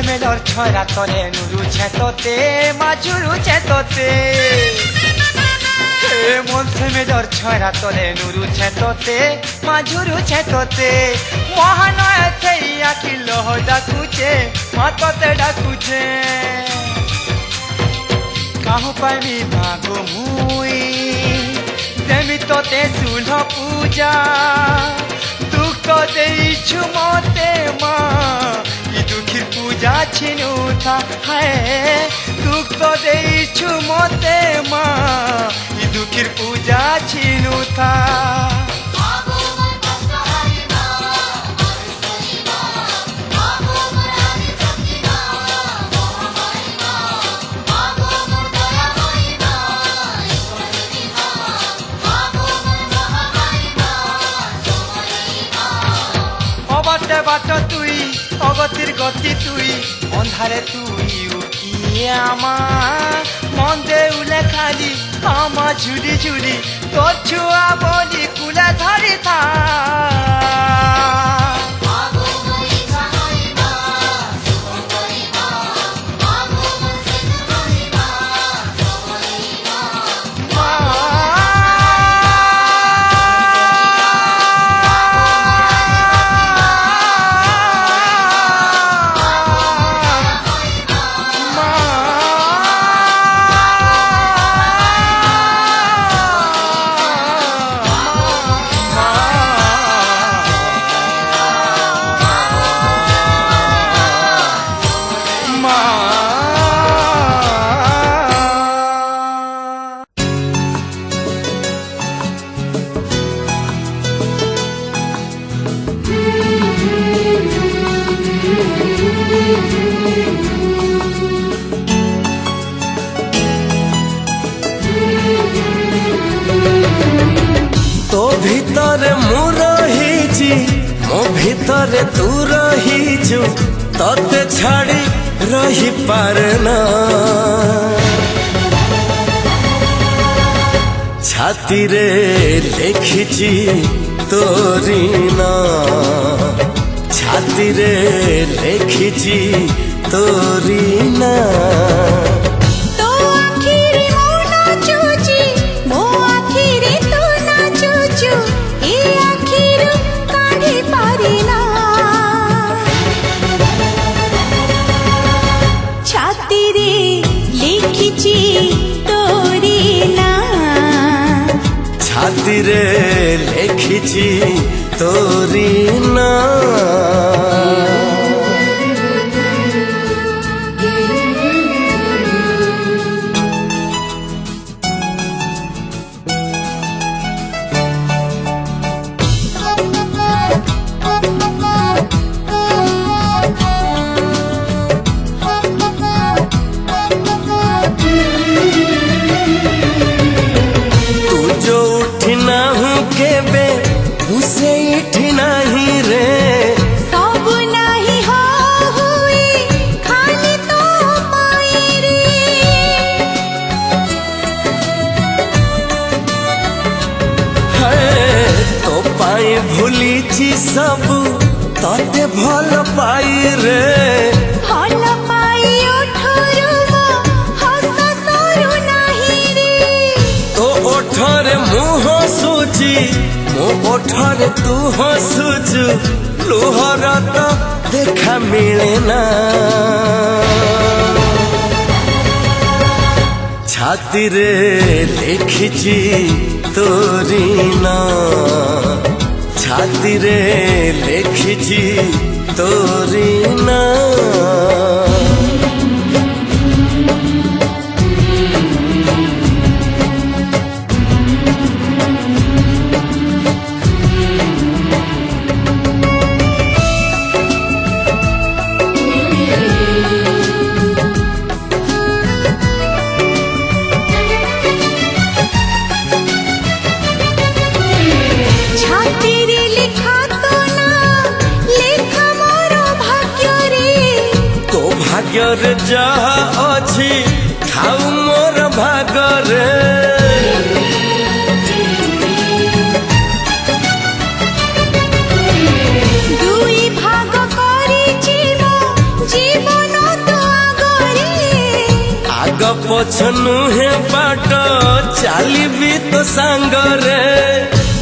Mailer छरा तले नुरु छेतोते माजुरु छेतोते मनसे Mailer छरा तले नुरु छेतोते माजुरु छेतोते महानय थैया किलो डाकुचे मातोते डाकुचे काहु पाइबी भागो मुई देमी तोते सुलह पूजा दुख देइछु मते माँ दुखी पूजा छिनु था है दुख देइछु मते माँ दुखी पूजा छिनु था অবাতে বাট তুই অগতির গতি তুই অন্ধারে তুই উকি আমার মন দেউলে খালি আমা ঝুলি ঝুলি তোর ছুয়া বলি কুলে ধরি থা तो भीतर मु रही मो भीतर तू रहीचु तते छाड़ी रही पारना छाती रे लिखिची तोरी ना छाती रे लिखिची तोरी ना छाती रे लिखिची तोरी ना भूली सब तते भल पाई रे भल पाई तो ओठरे मुह सुची मो ओठरे तू हसुचु लुहर तो देखा मिले ना छाती रे लिखिची तोरी ना छाती रे लिखिची तोरी ना ପଛନୁ ହେ ବାଟ ଚାଲିବି ତୋ ସାଙ୍ଗରେ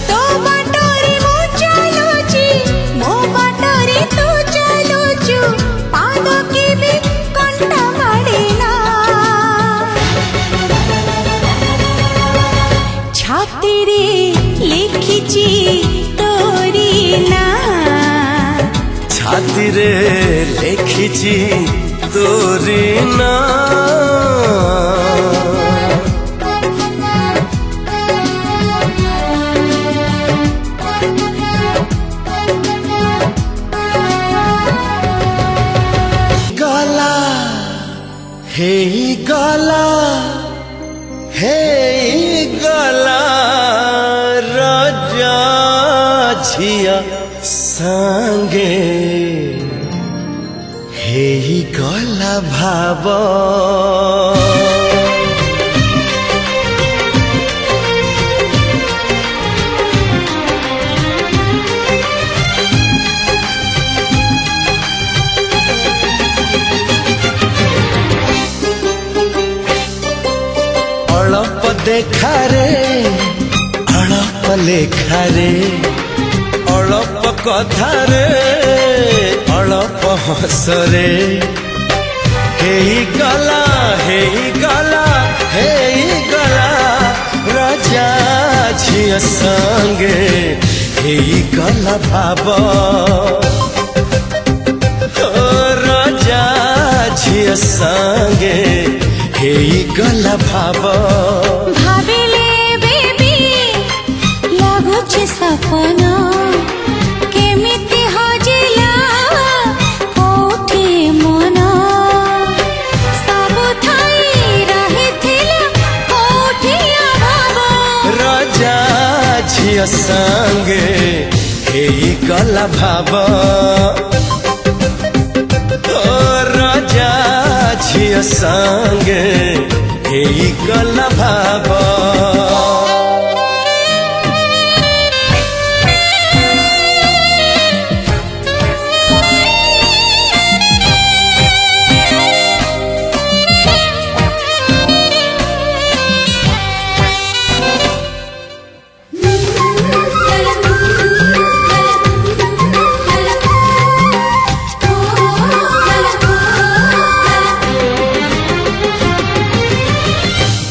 ତୋ ବାଟରେ ମୁଁ ଚାଲୁଛି ମୋ ବାଟରେ ତୁ ଚାଲୁଛୁ ପାଦ କେବେ କଣ୍ଟା ମାଡ଼ିଲା ଛାତିରେ ଲେଖିଛି ତୋରି ନାଁ ଛାତିରେ ଲେଖିଛି ତୋରି ନାଁ गला राजा झिया संगे हे गला भाव अळप देखारे अळप लेखारे अळप कथारे अळप हसरे हेई गला राजा झिया संगे हेई गला भाव राजा झिया संगे हेई गला भाव भाविले बेबी लाଗୁଛି ସପନ କେମିତି ହଜିଲା କୋଉଠି ମନ ସବୁ ଥାଇ ରହିଥିଲା କୋଉଠି ଅଭାବ राजा झिया संगे हेई गला भाव राजा झिया संगे हेई गला भाव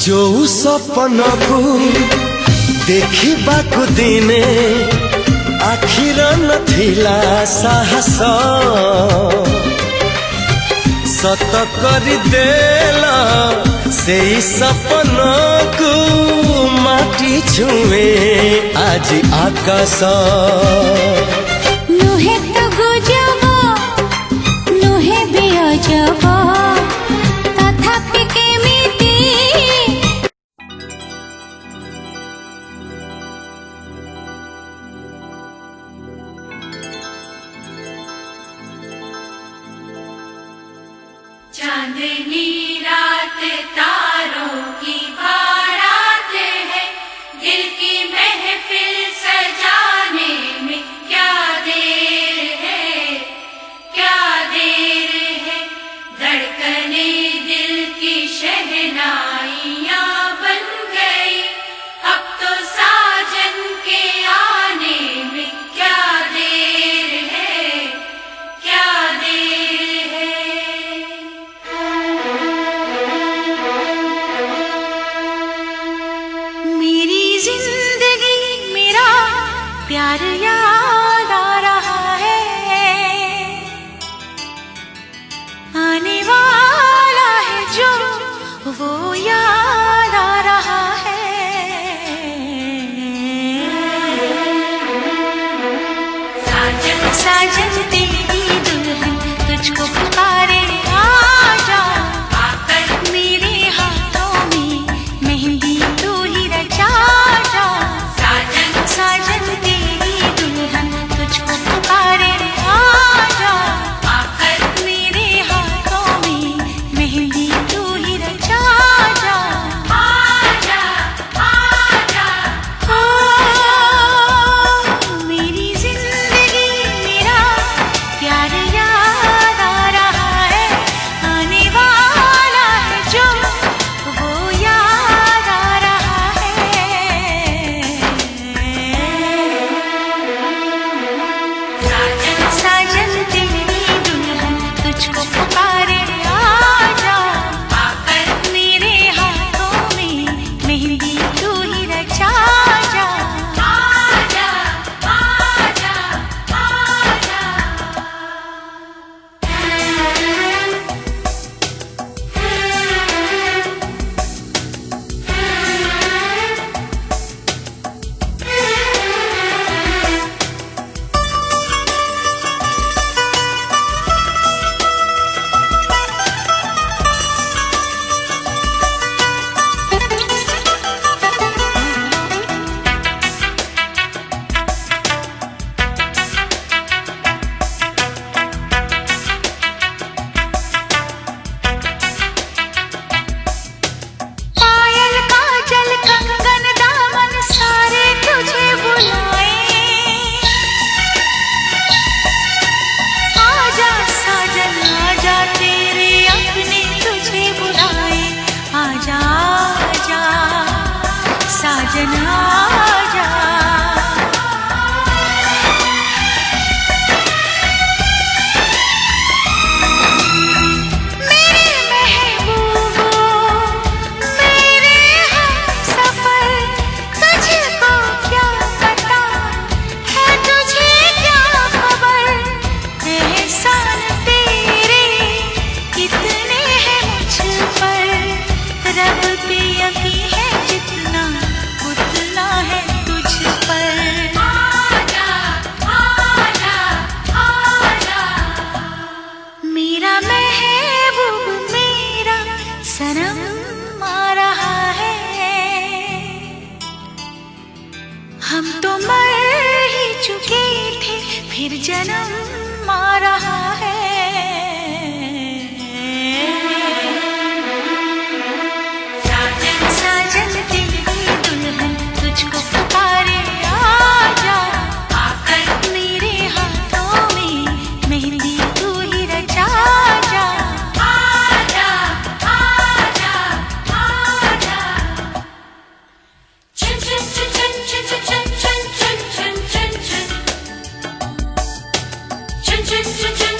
जो सपन को देखिबाकु दिने आखिर नथिला साहस सत करि देला सेई सपन को माटी छुए आज आकाश नुहे तो गुजब नुहे भी अजब तथापि केमिति चांदनी रात तारों की बारात है दिल की महफिल सजाने में क्या देर पे यकीन है जितना उतना है तुझ पर। आजा आजा आजा मेरा महबूब मेरा सनम आ रहा है, हम तो मर ही चुके थे फिर जन्म आ रहा है। साजन साजन तेरी दुल्हन तुझको पुकारे, आजा आकर मेरे हाथों में मेहंदी तू ही रचा जा। आजा आजा आजा चुन चुन चुन चुन चुन चुन चुन चुन चुन चुन चुन चुन चुन चुन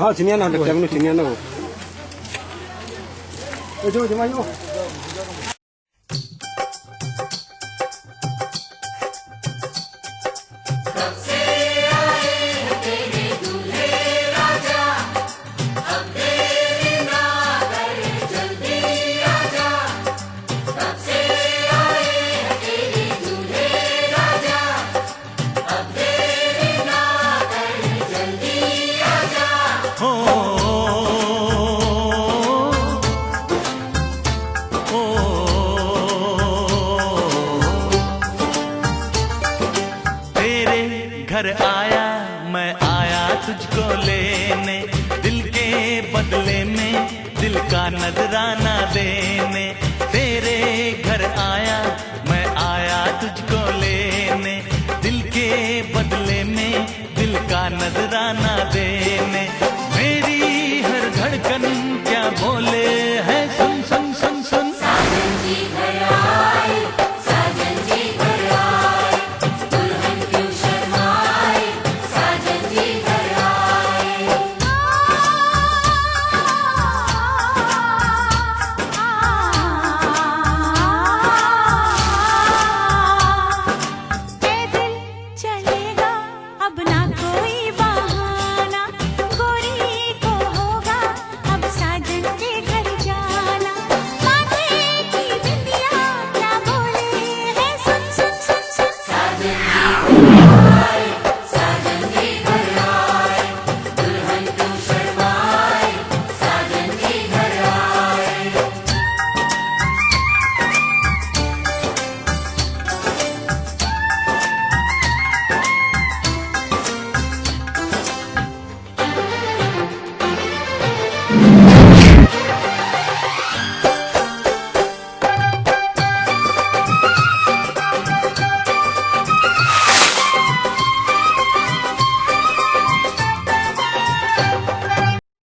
हाँ चिनिया ना टेंगनु चिनिया ना जो जमायो घर आया मैं आया तुझको लेने दिल के बदले में दिल का नजराना देने तेरे घर आया मैं आया तुझको लेने दिल के बदले में दिल का नजराना देने